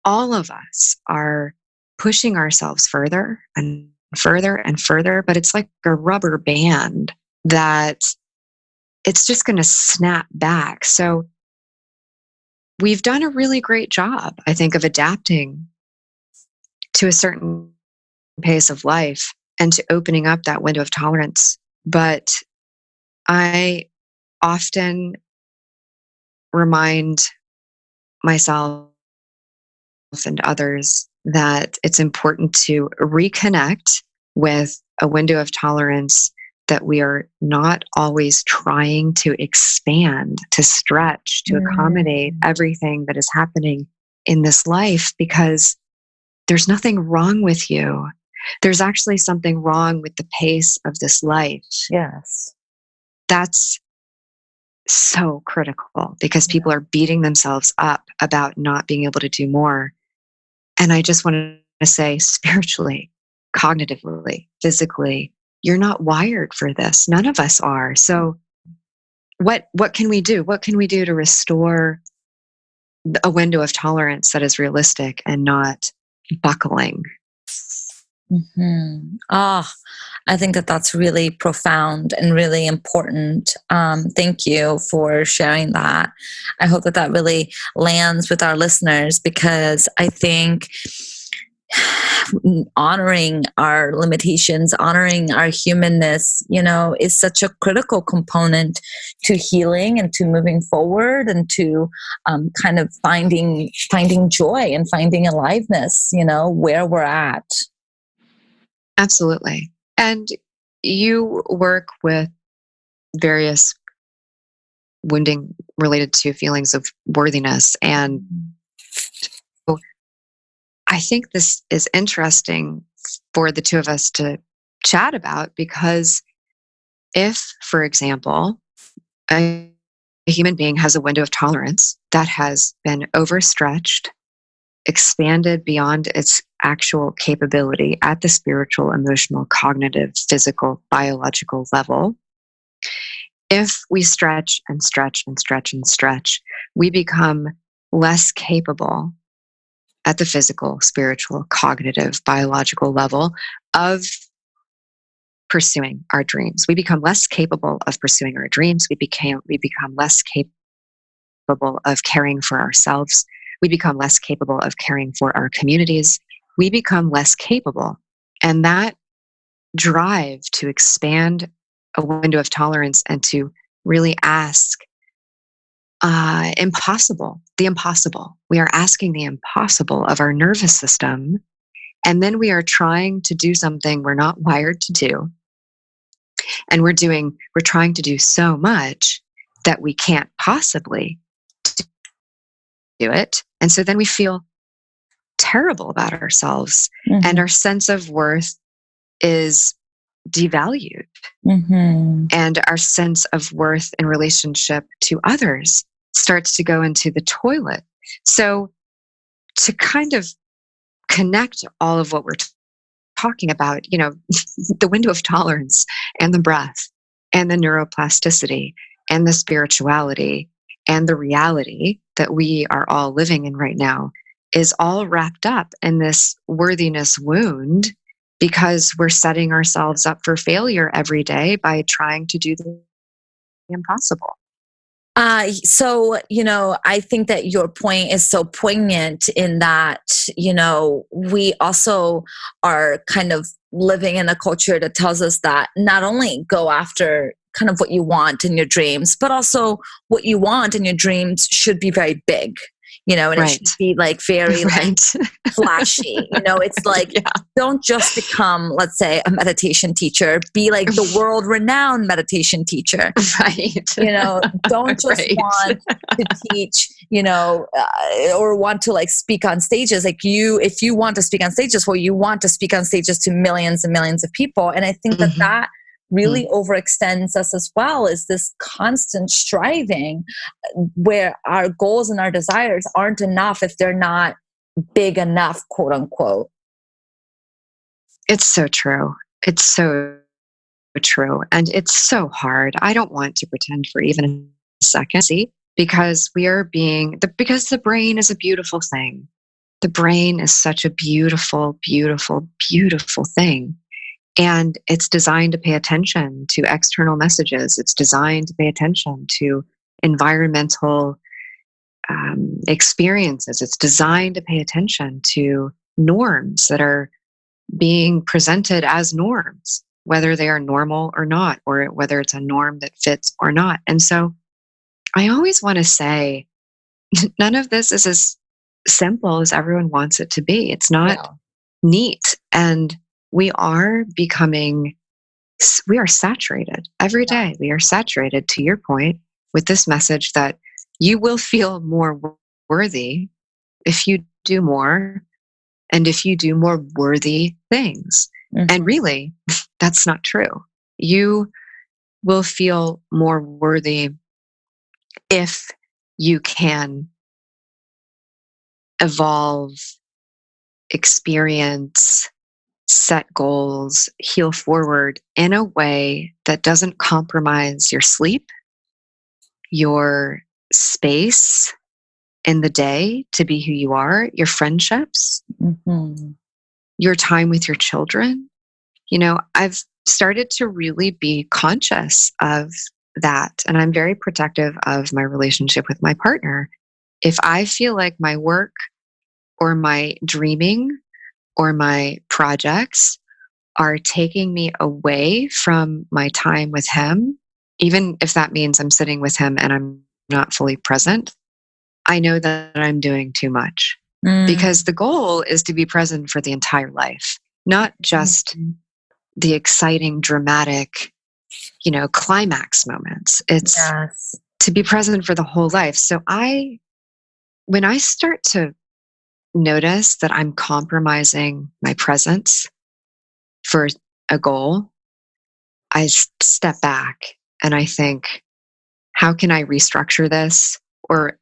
Speaker 1: all of us, are pushing ourselves further and further and further, but it's like a rubber band that it's just going to snap back. So we've done a really great job, I think, of adapting to a certain pace of life and to opening up that window of tolerance. But I often remind myself and others that it's important to reconnect with a window of tolerance that we are not always trying to expand, to stretch, to accommodate everything that is happening in this life, because there's nothing wrong with you. There's actually something wrong with the pace of this life.
Speaker 2: Yes.
Speaker 1: That's so critical, because people are beating themselves up about not being able to do more. And I just want to say, spiritually, cognitively, physically, you're not wired for this. None of us are. So what can we do? What can we do to restore a window of tolerance that is realistic and not buckling?
Speaker 2: I think that's really profound and really important. Thank you for sharing that. I hope that really lands with our listeners, because I think honoring our limitations, honoring our humanness, is such a critical component to healing and to moving forward, and to kind of finding joy and finding aliveness, where we're at.
Speaker 1: Absolutely. And you work with various wounding related to feelings of worthiness. And I think this is interesting for the two of us to chat about, because if, for example, a human being has a window of tolerance that has been overstretched, expanded beyond its actual capability at the spiritual, emotional, cognitive, physical, biological level, if we stretch and stretch and stretch and stretch, we become less capable at the physical, spiritual, cognitive, biological level of pursuing our dreams. We become less capable of pursuing our dreams. We become less capable of caring for ourselves. We become less capable of caring for our communities. We become less capable. And that drive to expand a window of tolerance and to really ask the impossible. We are asking the impossible of our nervous system, And then we are trying to do something we're not wired to do. And we're trying to do so much that we can't possibly do it. And so then we feel terrible about ourselves, and our sense of worth is devalued. And our sense of worth in relationship to others starts to go into the toilet. So to kind of connect all of what we're talking about, the window of tolerance and the breath and the neuroplasticity and the spirituality and the reality that we are all living in right now is all wrapped up in this worthiness wound, because we're setting ourselves up for failure every day by trying to do the impossible.
Speaker 2: So, I think that your point is so poignant in that, we also are kind of living in a culture that tells us that not only go after kind of what you want in your dreams, but also what you want in your dreams should be very big, and it should be like very like flashy. It's like, don't just become, let's say, a meditation teacher, be like the world renowned meditation teacher. Don't just want to teach, or want to like speak on stages. Like if you want to speak on stages, well, you want to speak on stages to millions and millions of people. And I think that really overextends us as well, is this constant striving where our goals and our desires aren't enough if they're not big enough, quote unquote.
Speaker 1: It's so true. It's so true. And it's so hard. I don't want to pretend for even a second, because because the brain is a beautiful thing. The brain is such a beautiful, beautiful, beautiful thing. And it's designed to pay attention to external messages. It's designed to pay attention to environmental experiences. It's designed to pay attention to norms that are being presented as norms, whether they are normal or not, or whether it's a norm that fits or not. And so I always want to say, none of this is as simple as everyone wants it to be. It's not neat. And we are saturated every day. We are saturated, to your point, with this message that you will feel more worthy if you do more, and if you do more worthy things. And really, that's not true. You will feel more worthy if you can evolve, experience, set goals, heal forward in a way that doesn't compromise your sleep, your space in the day to be who you are, your friendships, your time with your children. I've started to really be conscious of that. And I'm very protective of my relationship with my partner. If I feel like my work or my dreaming or my projects are taking me away from my time with him, even if that means I'm sitting with him and I'm not fully present, I know that I'm doing too much. Because the goal is to be present for the entire life, not just the exciting, dramatic, climax moments. It's to be present for the whole life. So when I start to notice that I'm compromising my presence for a goal, I step back and I think, how can I restructure this, or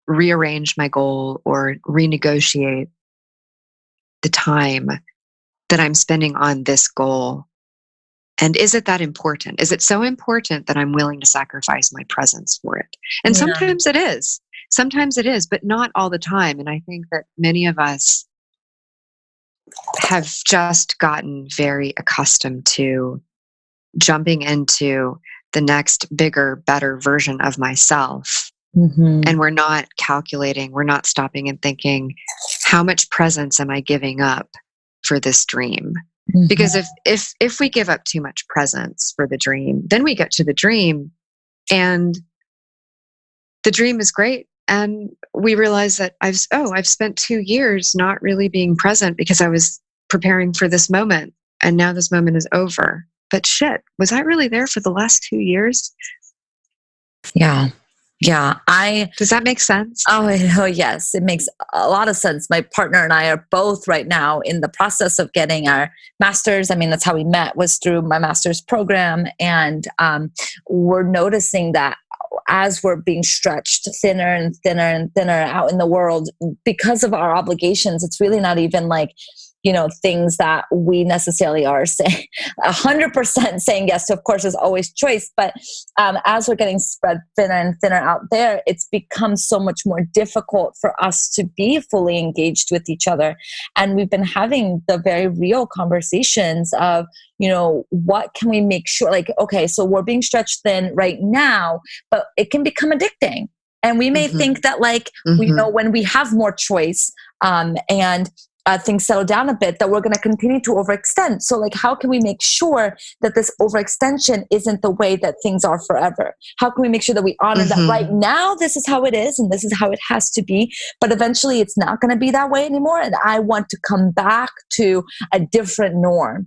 Speaker 1: rearrange my goal, or renegotiate the time that I'm spending on this goal? And is it that important? Is it so important that I'm willing to sacrifice my presence for it? And sometimes it is. Sometimes it is, but not all the time. And I think that many of us have just gotten very accustomed to jumping into the next bigger, better version of myself. And we're not calculating, we're not stopping and thinking, how much presence am I giving up for this dream? Because if we give up too much presence for the dream, then we get to the dream and the dream is great. And we realize that I've spent 2 years not really being present because I was preparing for this moment. And now this moment is over. But shit, was I really there for the last 2 years?
Speaker 2: Yeah.
Speaker 1: Does that make sense?
Speaker 2: Oh, yes, it makes a lot of sense. My partner and I are both right now in the process of getting our master's. I mean, that's how we met, was through my master's program. And we're noticing that as we're being stretched thinner and thinner and thinner out in the world because of our obligations, it's really not even like, things that we necessarily are saying 100% saying yes to. Of course, there's always choice, but as we're getting spread thinner and thinner out there, it's become so much more difficult for us to be fully engaged with each other. And we've been having the very real conversations of, what can we make sure, like, okay, so we're being stretched thin right now, but it can become addicting. And we may think that, like, when we have more choice and things settle down a bit, that we're going to continue to overextend. So, like, how can we make sure that this overextension isn't the way that things are forever? How can we make sure that we honor that right now this is how it is and this is how it has to be, but eventually it's not going to be that way anymore, and I want to come back to a different norm,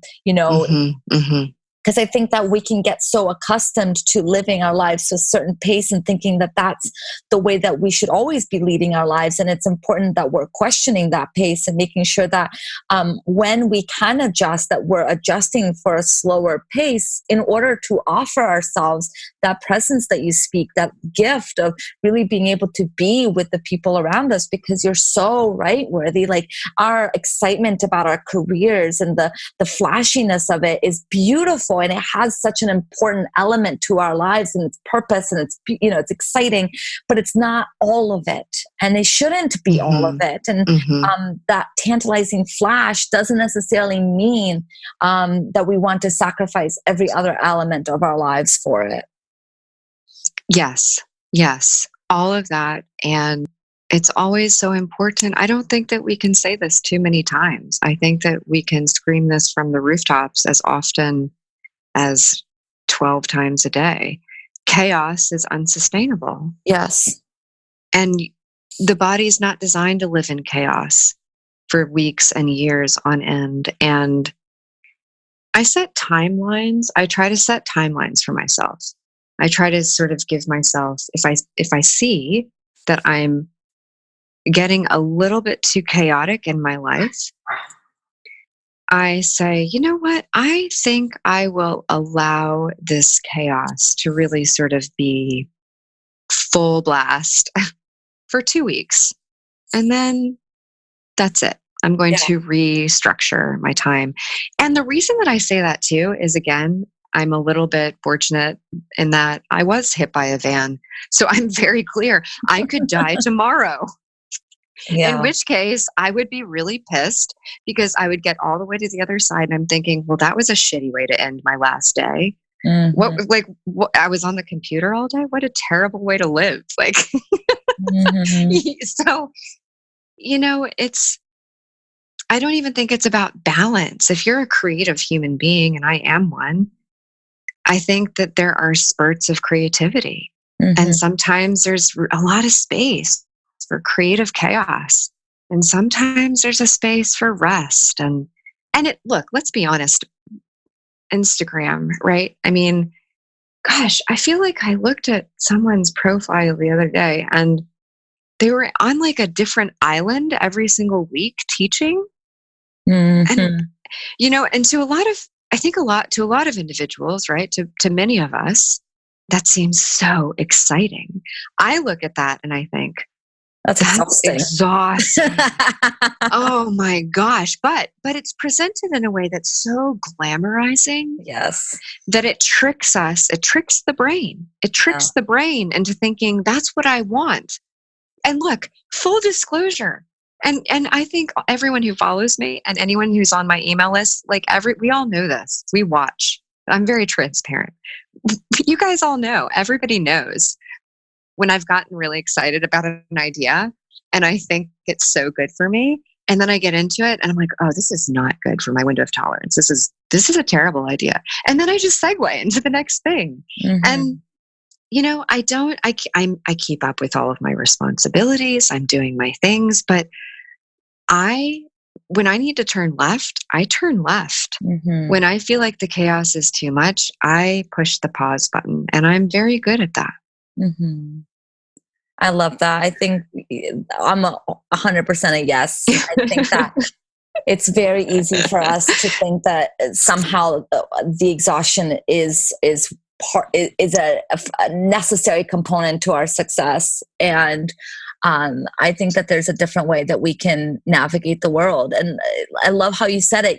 Speaker 2: because I think that we can get so accustomed to living our lives to a certain pace and thinking that that's the way that we should always be leading our lives. And it's important that we're questioning that pace and making sure that when we can adjust, that we're adjusting for a slower pace in order to offer ourselves that presence that you speak, that gift of really being able to be with the people around us. Because you're so right, Worthy. Like, our excitement about our careers and the flashiness of it is beautiful. And it has such an important element to our lives and its purpose, and it's exciting, but it's not all of it, and it shouldn't be all of it. And that tantalizing flash doesn't necessarily mean that we want to sacrifice every other element of our lives for it.
Speaker 1: Yes, all of that. And it's always so important. I don't think that we can say this too many times. I think that we can scream this from the rooftops as often as 12 times a day. Chaos is unsustainable.
Speaker 2: Yes.
Speaker 1: And the body's not designed to live in chaos for weeks and years on end. And I set timelines. I try to set timelines for myself. I try to sort of give myself, if I see that I'm getting a little bit too chaotic in my life, I say, you know what? I think I will allow this chaos to really sort of be full blast for 2 weeks. And then that's it. I'm going to restructure my time. And the reason that I say that too is, again, I'm a little bit fortunate in that I was hit by a van. So I'm very clear. I could die tomorrow. In which case, I would be really pissed because I would get all the way to the other side and I'm thinking, well, that was a shitty way to end my last day. What I was on the computer all day? What a terrible way to live. Like, so, I don't even think it's about balance. If you're a creative human being, and I am one, I think that there are spurts of creativity. And sometimes there's a lot of space for creative chaos. And sometimes there's a space for rest. And look, let's be honest, Instagram, right? I mean, gosh, I feel like I looked at someone's profile the other day and they were on like a different island every single week teaching. And, and to a lot of individuals, right? To many of us, that seems so exciting. I look at that and I think,
Speaker 2: that's
Speaker 1: exhausting. Oh my gosh. But it's presented in a way that's so glamorizing.
Speaker 2: Yes.
Speaker 1: That it tricks us. It tricks the brain. It tricks the brain into thinking that's what I want. And look, full disclosure. And I think everyone who follows me and anyone who's on my email list, we all know this. We watch. I'm very transparent. You guys all know. Everybody knows when I've gotten really excited about an idea and I think it's so good for me. And then I get into it and I'm like, oh, this is not good for my window of tolerance. This is a terrible idea. And then I just segue into the next thing. And, I keep up with all of my responsibilities. I'm doing my things, but I when I need to turn left, I turn left.
Speaker 2: Mm-hmm.
Speaker 1: When I feel like the chaos is too much, I push the pause button, and I'm very good at that.
Speaker 2: Mm-hmm. I love that. I think I'm 100% a yes. I think that it's very easy for us to think that somehow the exhaustion is a necessary component to our success. And I think that there's a different way that we can navigate the world. And I love how you said it.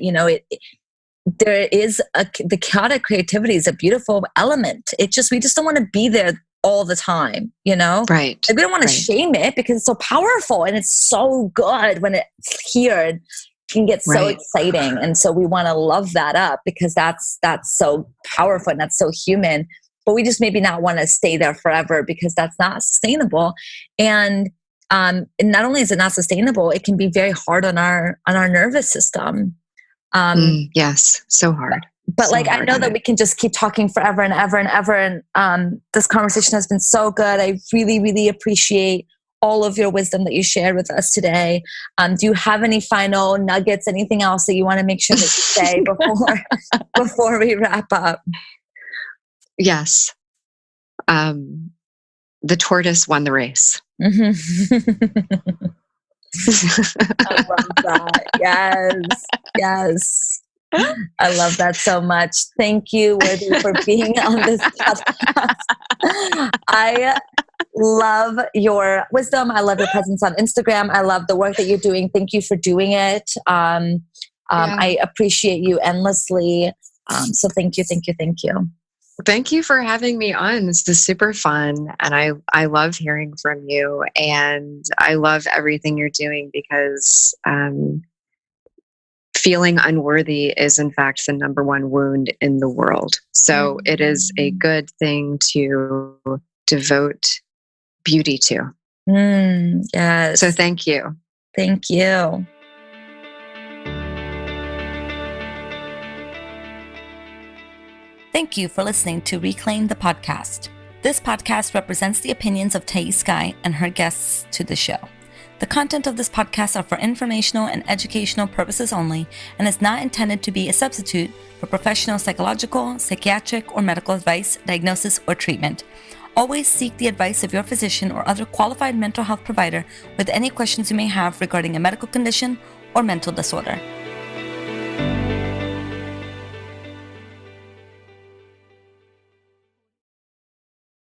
Speaker 2: There is the chaotic creativity is a beautiful element. We just don't want to be there all the time,
Speaker 1: Right.
Speaker 2: Like, we don't want to shame it because it's so powerful and it's so good when it's here. It can get so exciting. And so we want to love that up because that's so powerful and that's so human, but we just maybe not want to stay there forever because that's not sustainable. And not only is it not sustainable, it can be very hard on our nervous system.
Speaker 1: Yes. So hard.
Speaker 2: But so I know that we can just keep talking forever and ever and ever. And this conversation has been so good. I really, really appreciate all of your wisdom that you shared with us today. Do you have any final nuggets, anything else that you want to make sure that you say before we wrap up?
Speaker 1: Yes. The tortoise won the race.
Speaker 2: Mm-hmm. I love that. Yes. I love that so much. Thank you, Worthy, for being on this podcast. I love your wisdom. I love your presence on Instagram. I love the work that you're doing. Thank you for doing it. I appreciate you endlessly. So thank you.
Speaker 1: Thank you for having me on. This is super fun. And I love hearing from you. And I love everything you're doing because feeling unworthy is, in fact, the number one wound in the world. So it is a good thing to devote beauty to.
Speaker 2: Yes.
Speaker 1: So thank you.
Speaker 2: Thank you. Thank you for listening to Reclaim the Podcast. This podcast represents the opinions of Thais Guy and her guests to the show. The content of this podcast are for informational and educational purposes only and is not intended to be a substitute for professional psychological, psychiatric, or medical advice, diagnosis, or treatment. Always seek the advice of your physician or other qualified mental health provider with any questions you may have regarding a medical condition or mental disorder.